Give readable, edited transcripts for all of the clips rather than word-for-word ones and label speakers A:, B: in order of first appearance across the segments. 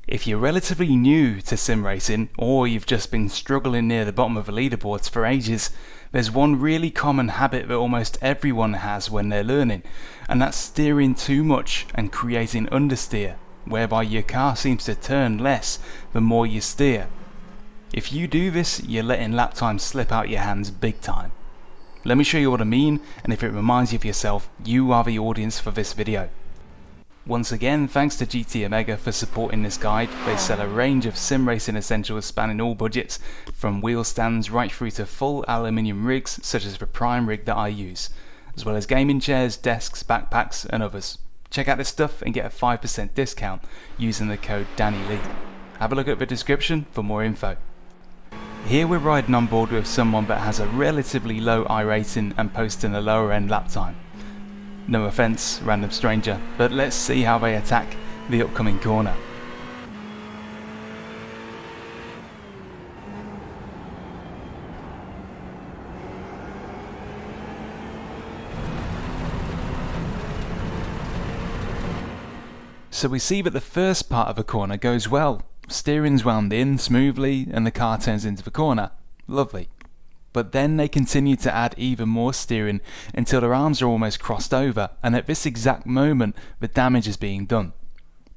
A: If you're relatively new to sim racing, or you've just been struggling near the bottom of the leaderboards for ages, there's one really common habit that almost everyone has when they're learning, and that's steering too much and creating understeer, whereby your car seems to turn less the more you steer. If you do this, you're letting lap time slip out your hands big time. Let me show you what I mean, and if it reminds you of yourself, you are the audience for this video. Once again, thanks to GT Omega for supporting this guide. They sell a range of sim racing essentials spanning all budgets, from wheel stands right through to full aluminium rigs such as the Prime rig that I use, as well as gaming chairs, desks, backpacks and others. Check out this stuff and get a 5% discount using the code DannyLee. Have a look at the description for more info. Here we're riding on board with someone that has a relatively low I rating and posting a lower end lap time. No offence, random stranger, but let's see how they attack the upcoming corner. So we see that the first part of the corner goes well. Steering's wound in smoothly and the car turns into the corner. Lovely. But then they continue to add even more steering until their arms are almost crossed over, and at this exact moment the damage is being done.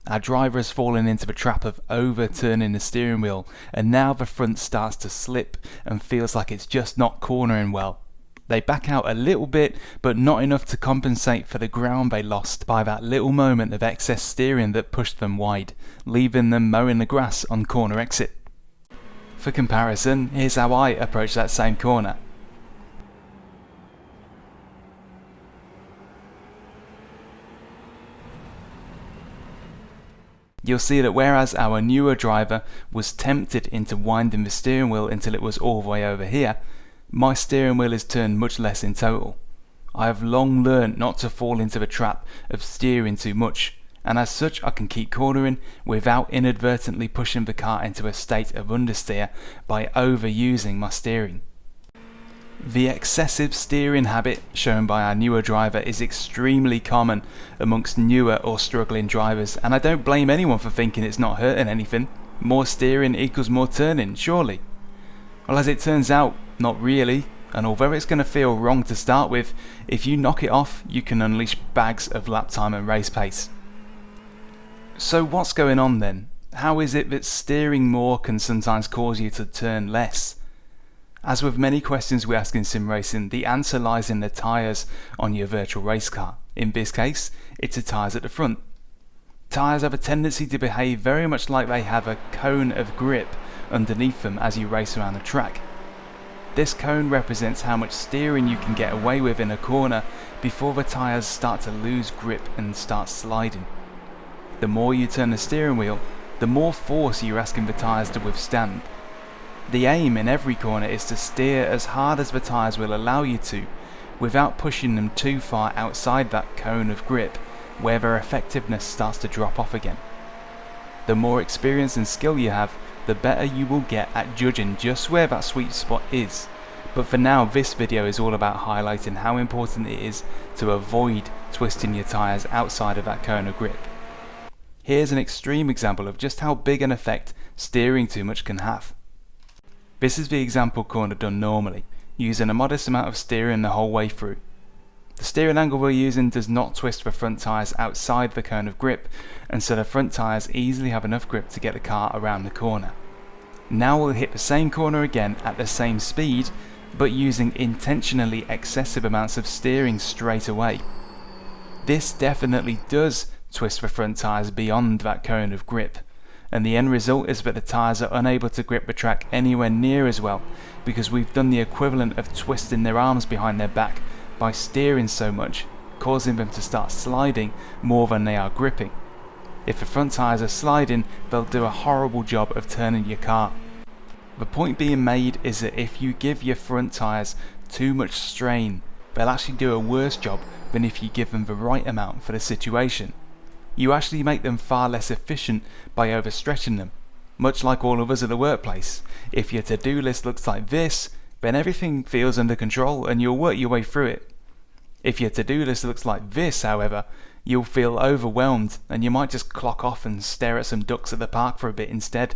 A: Our driver has fallen into the trap of overturning the steering wheel, and now the front starts to slip and feels like it's just not cornering well. They back out a little bit, but not enough to compensate for the ground they lost by that little moment of excess steering that pushed them wide, leaving them mowing the grass on corner exit. For comparison, here's how I approach that same corner. You'll see that whereas our newer driver was tempted into winding the steering wheel until it was all the way over here, my steering wheel is turned much less in total. I have long learned not to fall into the trap of steering too much, and as such I can keep cornering without inadvertently pushing the car into a state of understeer by overusing my steering. The excessive steering habit shown by our newer driver is extremely common amongst newer or struggling drivers, and I don't blame anyone for thinking it's not hurting anything. More steering equals more turning, surely. Well, as it turns out, not really, and although it's going to feel wrong to start with, if you knock it off you can unleash bags of lap time and race pace. So what's going on then? How is it that steering more can sometimes cause you to turn less? As with many questions we ask in sim racing, the answer lies in the tyres on your virtual race car. In this case, it's the tyres at the front. Tyres have a tendency to behave very much like they have a cone of grip underneath them as you race around the track. This cone represents how much steering you can get away with in a corner before the tyres start to lose grip and start sliding. The more you turn the steering wheel, the more force you're asking the tyres to withstand. The aim in every corner is to steer as hard as the tyres will allow you to, without pushing them too far outside that cone of grip, where their effectiveness starts to drop off again. The more experience and skill you have, the better you will get at judging just where that sweet spot is. But for now, this video is all about highlighting how important it is to avoid twisting your tyres outside of that cone of grip. Here's an extreme example of just how big an effect steering too much can have. This is the example corner done normally, using a modest amount of steering the whole way through. The steering angle we're using does not twist the front tyres outside the cone of grip, and so the front tyres easily have enough grip to get the car around the corner. Now we'll hit the same corner again at the same speed, but using intentionally excessive amounts of steering straight away. This definitely does twist the front tyres beyond that cone of grip, and the end result is that the tyres are unable to grip the track anywhere near as well, because we've done the equivalent of twisting their arms behind their back by steering so much, causing them to start sliding more than they are gripping. If the front tyres are sliding, they'll do a horrible job of turning your car. The point being made is that if you give your front tyres too much strain, they'll actually do a worse job than if you give them the right amount for the situation. You actually make them far less efficient by overstretching them. Much like all of us at the workplace, if your to-do list looks like this, then everything feels under control and you'll work your way through it. If your to-do list looks like this, however, you'll feel overwhelmed and you might just clock off and stare at some ducks at the park for a bit instead.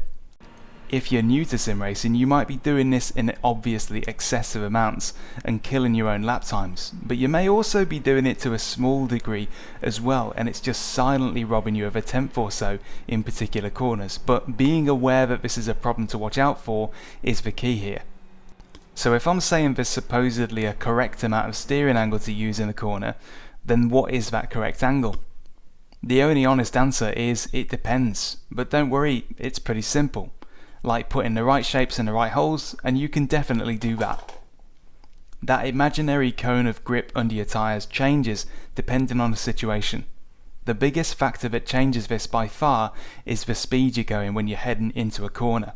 A: If you're new to sim racing, you might be doing this in obviously excessive amounts and killing your own lap times, but you may also be doing it to a small degree as well, and it's just silently robbing you of a tenth or so in particular corners. But being aware that this is a problem to watch out for is the key here. So if I'm saying there's supposedly a correct amount of steering angle to use in a corner, then what is that correct angle? The only honest answer is it depends, but don't worry, it's pretty simple. Like putting the right shapes in the right holes, and you can definitely do that. That imaginary cone of grip under your tyres changes depending on the situation. The biggest factor that changes this by far is the speed you're going when you're heading into a corner.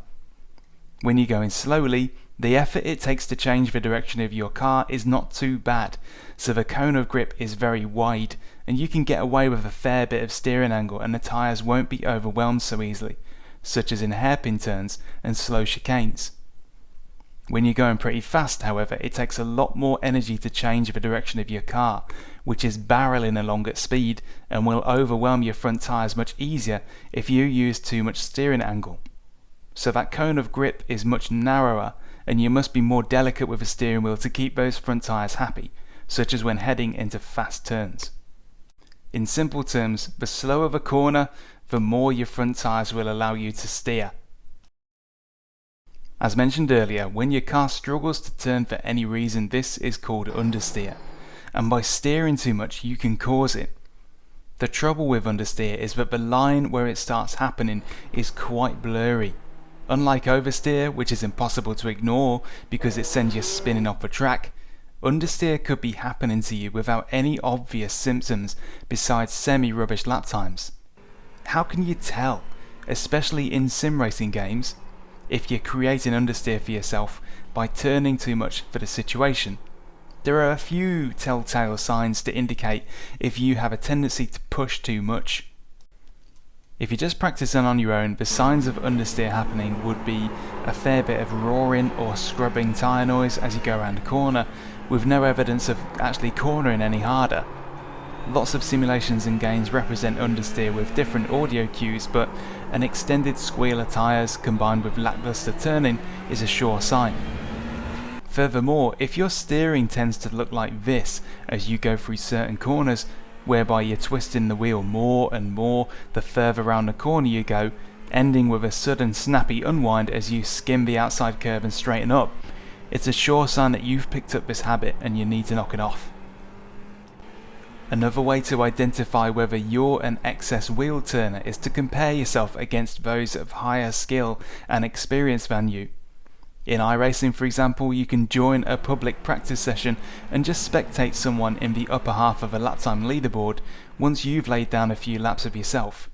A: When you're going slowly, the effort it takes to change the direction of your car is not too bad, so the cone of grip is very wide, and you can get away with a fair bit of steering angle and the tyres won't be overwhelmed so easily, such as in hairpin turns and slow chicanes. When you're going pretty fast, however, it takes a lot more energy to change the direction of your car, which is barreling along at speed and will overwhelm your front tyres much easier if you use too much steering angle. So that cone of grip is much narrower, and you must be more delicate with the steering wheel to keep those front tyres happy, such as when heading into fast turns. In simple terms, the slower the corner, the more your front tyres will allow you to steer. As mentioned earlier, when your car struggles to turn for any reason, this is called understeer, and by steering too much you can cause it. The trouble with understeer is that the line where it starts happening is quite blurry. Unlike oversteer, which is impossible to ignore because it sends you spinning off the track, understeer could be happening to you without any obvious symptoms besides semi-rubbish lap times. How can you tell, especially in sim racing games, if you're creating understeer for yourself by turning too much for the situation? There are a few telltale signs to indicate if you have a tendency to push too much. If you're just practicing on your own, the signs of understeer happening would be a fair bit of roaring or scrubbing tyre noise as you go around a corner, with no evidence of actually cornering any harder. Lots of simulations and games represent understeer with different audio cues, but an extended squeal of tyres combined with lackluster turning is a sure sign. Furthermore, if your steering tends to look like this as you go through certain corners, whereby you're twisting the wheel more and more the further around the corner you go, ending with a sudden snappy unwind as you skim the outside curve and straighten up, it's a sure sign that you've picked up this habit and you need to knock it off. Another way to identify whether you're an excess wheel turner is to compare yourself against those of higher skill and experience than you. In iRacing, for example, you can join a public practice session and just spectate someone in the upper half of a lap time leaderboard once you've laid down a few laps of yourself.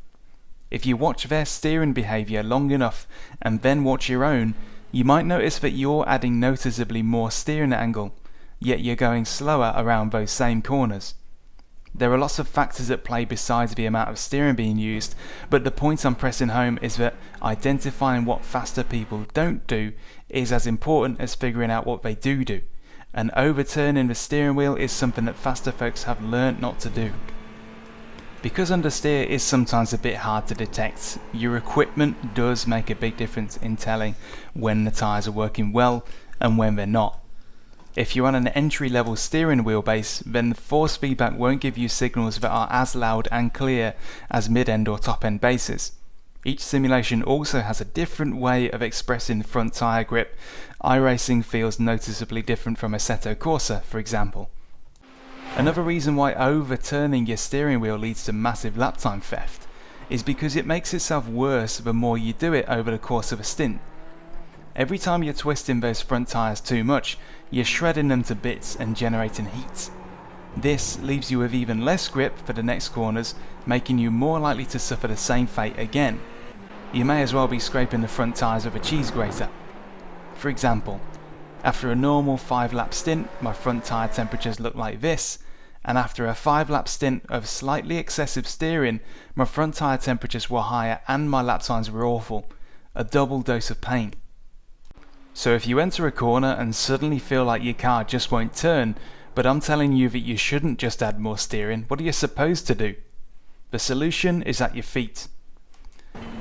A: If you watch their steering behaviour long enough and then watch your own, you might notice that you're adding noticeably more steering angle, yet you're going slower around those same corners. There are lots of factors at play besides the amount of steering being used, but the point I'm pressing home is that identifying what faster people don't do is as important as figuring out what they do, and overturning the steering wheel is something that faster folks have learnt not to do. Because understeer is sometimes a bit hard to detect, your equipment does make a big difference in telling when the tyres are working well and when they're not. If you're on an entry-level steering wheel base, then the force feedback won't give you signals that are as loud and clear as mid-end or top-end bases. Each simulation also has a different way of expressing front tyre grip. iRacing feels noticeably different from Assetto Corsa, for example. Another reason why overturning your steering wheel leads to massive lap time theft is because it makes itself worse the more you do it over the course of a stint. Every time you're twisting those front tyres too much, you're shredding them to bits and generating heat. This leaves you with even less grip for the next corners, making you more likely to suffer the same fate again. You may as well be scraping the front tyres with a cheese grater. For example, after a normal 5-lap stint, my front tyre temperatures look like this, and after a 5-lap stint of slightly excessive steering, my front tyre temperatures were higher and my lap times were awful. A double dose of pain. So if you enter a corner and suddenly feel like your car just won't turn, But I'm telling you that you shouldn't just add more steering. What are you supposed to do? The solution is at your feet.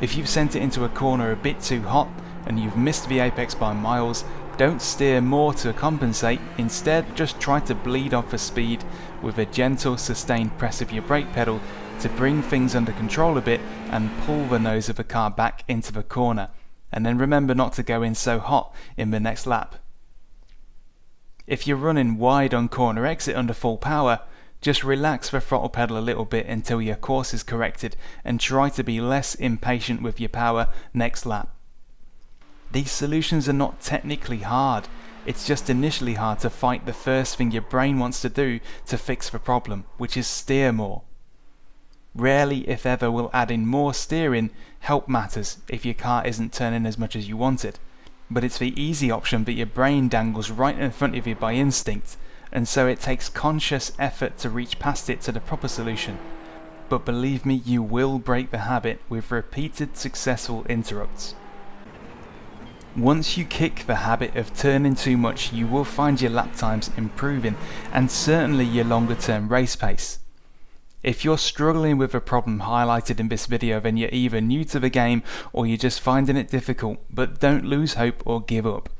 A: If you've sent it into a corner a bit too hot and you've missed the apex by miles, don't steer more to compensate. Instead, just try to bleed off the speed with a gentle, sustained press of your brake pedal to bring things under control a bit and pull the nose of the car back into the corner. And then remember not to go in so hot in the next lap. If you're running wide on corner exit under full power, just relax the throttle pedal a little bit until your course is corrected and try to be less impatient with your power next lap. These solutions are not technically hard, it's just initially hard to fight the first thing your brain wants to do to fix the problem, which is steer more. Rarely, if ever, will adding more steering help matters if your car isn't turning as much as you wanted. But it's the easy option that your brain dangles right in front of you by instinct, and so it takes conscious effort to reach past it to the proper solution. But believe me, you will break the habit with repeated successful interrupts. Once you kick the habit of turning too much, you will find your lap times improving, and certainly your longer term race pace. If you're struggling with a problem highlighted in this video, then you're either new to the game or you're just finding it difficult, but don't lose hope or give up.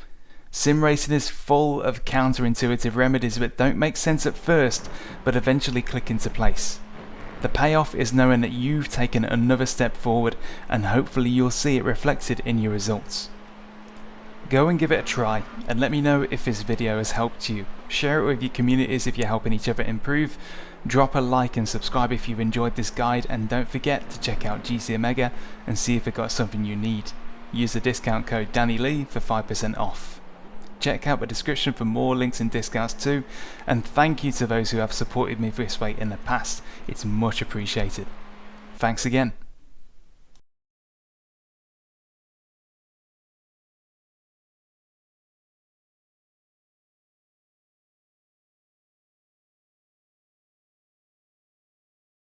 A: Sim racing is full of counterintuitive remedies that don't make sense at first, but eventually click into place. The payoff is knowing that you've taken another step forward, and hopefully you'll see it reflected in your results. Go and give it a try, and let me know if this video has helped you. Share it with your communities if you're helping each other improve. Drop a like and subscribe if you've enjoyed this guide, and don't forget to check out GC Omega and see if it got something you need. Use the discount code DannyLee for 5% off. Check out the description for more links and discounts too, and thank you to those who have supported me this way in the past. It's much appreciated. Thanks again.